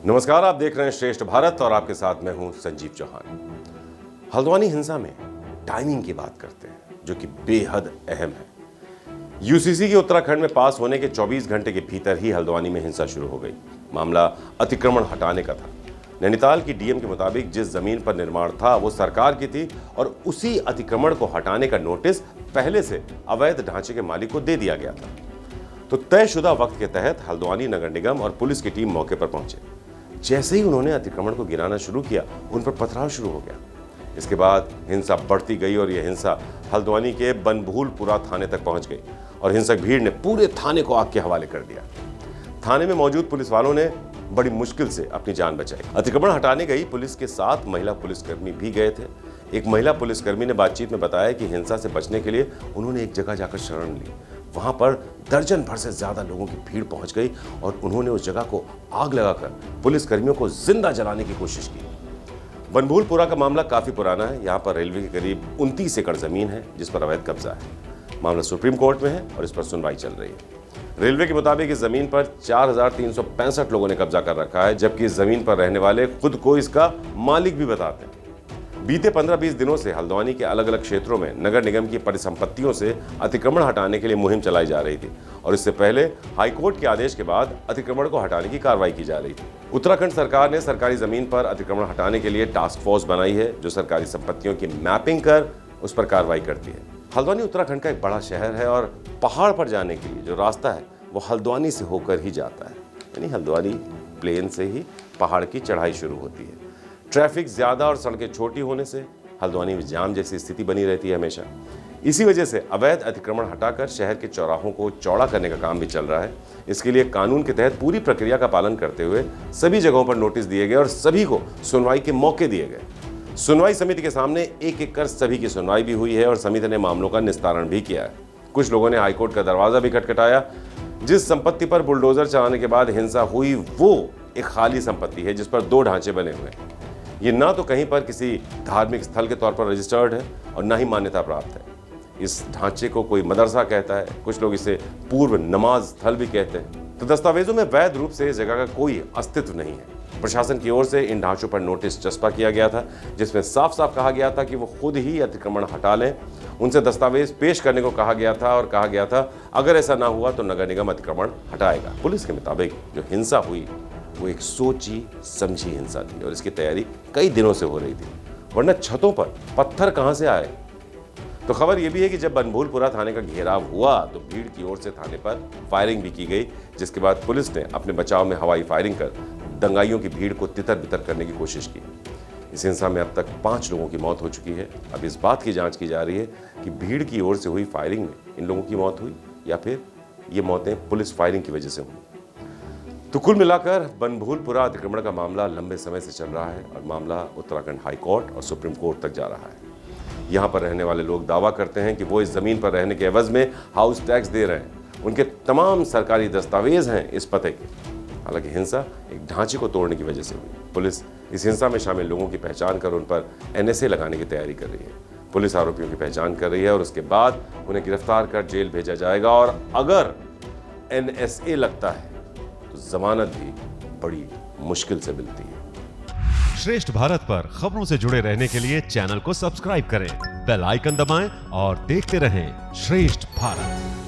नमस्कार, आप देख रहे हैं श्रेष्ठ भारत और आपके साथ मैं हूं संजीव चौहान। हल्द्वानी हिंसा में टाइमिंग की बात करते हैं जो कि बेहद अहम है। यूसीसी के उत्तराखंड में पास होने के 24 घंटे के भीतर ही हल्द्वानी में हिंसा शुरू हो गई। मामला अतिक्रमण हटाने का था। नैनीताल की डीएम के मुताबिक जिस जमीन पर निर्माण था वो सरकार की थी और उसी अतिक्रमण को हटाने का नोटिस पहले से अवैध ढांचे के मालिक को दे दिया गया था। तो तयशुदा वक्त के तहत हल्द्वानी नगर निगम और पुलिस की टीम मौके पर पहुंचे। जैसे ही उन्होंने अतिक्रमण को गिराना शुरू किया, उन पर पथराव शुरू हो गया। इसके बाद हिंसा बढ़ती गई और यह हिंसा हल्द्वानी के बनभूलपुरा थाने तक पहुंच गई और हिंसक भीड़ ने पूरे थाने को आग के हवाले कर दिया। थाने में मौजूद पुलिस वालों ने बड़ी मुश्किल से अपनी जान बचाई। अतिक्रमण हटाने गई पुलिस के साथ महिला पुलिसकर्मी भी गए थे। एक महिला पुलिसकर्मी ने बातचीत में बताया कि हिंसा से बचने के लिए उन्होंने एक जगह जाकर शरण ली। वहां पर दर्जन भर से ज्यादा लोगों की भीड़ पहुंच गई और उन्होंने उस जगह को आग लगाकर पुलिसकर्मियों को जिंदा जलाने की कोशिश की। बनभूलपुरा का मामला काफी पुराना है। यहाँ पर रेलवे के करीब 29 एकड़ जमीन है जिस पर अवैध कब्जा है। मामला सुप्रीम कोर्ट में है और इस पर सुनवाई चल रही है। रेलवे के मुताबिक इस जमीन पर 4,365 लोगों ने कब्जा कर रखा है, जबकि इस जमीन पर रहने वाले खुद को इसका मालिक भी बताते हैं। बीते 15-20 दिनों से हल्द्वानी के अलग अलग क्षेत्रों में नगर निगम की परिसंपत्तियों से अतिक्रमण हटाने के लिए मुहिम चलाई जा रही थी और इससे पहले हाईकोर्ट के आदेश के बाद अतिक्रमण को हटाने की कार्रवाई की जा रही थी। उत्तराखंड सरकार ने सरकारी जमीन पर अतिक्रमण हटाने के लिए टास्क फोर्स बनाई है जो सरकारी संपत्तियों की मैपिंग कर उस पर कार्रवाई करती है। हल्द्वानी उत्तराखंड का एक बड़ा शहर है और पहाड़ पर जाने के लिए जो रास्ता है वो हल्द्वानी से होकर ही जाता है। यानी हल्द्वानी प्लेन से ही पहाड़ की चढ़ाई शुरू होती है। ट्रैफिक ज्यादा और सड़कें छोटी होने से हल्द्वानी में जाम जैसी स्थिति बनी रहती है हमेशा। इसी वजह से अवैध अतिक्रमण हटाकर शहर के चौराहों को चौड़ा करने का काम भी चल रहा है। इसके लिए कानून के तहत पूरी प्रक्रिया का पालन करते हुए सभी जगहों पर नोटिस दिए गए और सभी को सुनवाई के मौके दिए गए। सुनवाई समिति के सामने एक एक कर सभी की सुनवाई भी हुई है और समिति ने मामलों का निस्तारण भी किया है। कुछ लोगों ने हाईकोर्ट का दरवाजा भी खटखटाया। जिस संपत्ति पर बुलडोजर चलाने के बाद हिंसा हुई वो एक खाली संपत्ति है जिस पर 2 ढांचे बने हुए हैं। ये ना तो कहीं पर किसी धार्मिक स्थल के तौर पर रजिस्टर्ड है और ना ही मान्यता प्राप्त है। इस ढांचे को कोई मदरसा कहता है, कुछ लोग इसे पूर्व नमाज स्थल भी कहते हैं। तो दस्तावेजों में वैध रूप से इस जगह का कोई अस्तित्व नहीं है। प्रशासन की ओर से इन ढांचों पर नोटिस चस्पा किया गया था जिसमें साफ साफ कहा गया था कि वो खुद ही अतिक्रमण हटा लें। उनसे दस्तावेज पेश करने को कहा गया था और कहा गया था अगर ऐसा ना हुआ तो नगर निगम अतिक्रमण हटाएगा। पुलिस के मुताबिक जो हिंसा हुई वो एक सोची समझी हिंसा थी और इसकी तैयारी कई दिनों से हो रही थी, वरना छतों पर पत्थर कहां से आए। तो खबर यह भी है कि जब बनभूलपुरा थाने का घेराव हुआ तो भीड़ की ओर से थाने पर फायरिंग भी की गई, जिसके बाद पुलिस ने अपने बचाव में हवाई फायरिंग कर दंगाइयों की भीड़ को तितर बितर करने की कोशिश की। इस हिंसा में अब तक 5 लोगों की मौत हो चुकी है। अब इस बात की जांच की जा रही है कि भीड़ की ओर से हुई फायरिंग में इन लोगों की मौत हुई या फिर ये मौतें पुलिस फायरिंग की वजह से हुई। तो कुल मिलाकर बनभूलपुरा अतिक्रमण का मामला लंबे समय से चल रहा है और मामला उत्तराखंड हाई कोर्ट और सुप्रीम कोर्ट तक जा रहा है। यहाँ पर रहने वाले लोग दावा करते हैं कि वो इस जमीन पर रहने के एवज में हाउस टैक्स दे रहे हैं। उनके तमाम सरकारी दस्तावेज हैं इस पते के। हालांकि हिंसा एक ढांचे को तोड़ने की वजह से हुई। पुलिस इस हिंसा में शामिल लोगों की पहचान कर उन पर NSA लगाने की तैयारी कर रही है। पुलिस आरोपियों की पहचान कर रही है और उसके बाद उन्हें गिरफ्तार कर जेल भेजा जाएगा और अगर NSA लगता है तो जमानत भी बड़ी मुश्किल से मिलती है। श्रेष्ठ भारत पर खबरों से जुड़े रहने के लिए चैनल को सब्सक्राइब करें, बेल आइकन दबाएं और देखते रहें श्रेष्ठ भारत।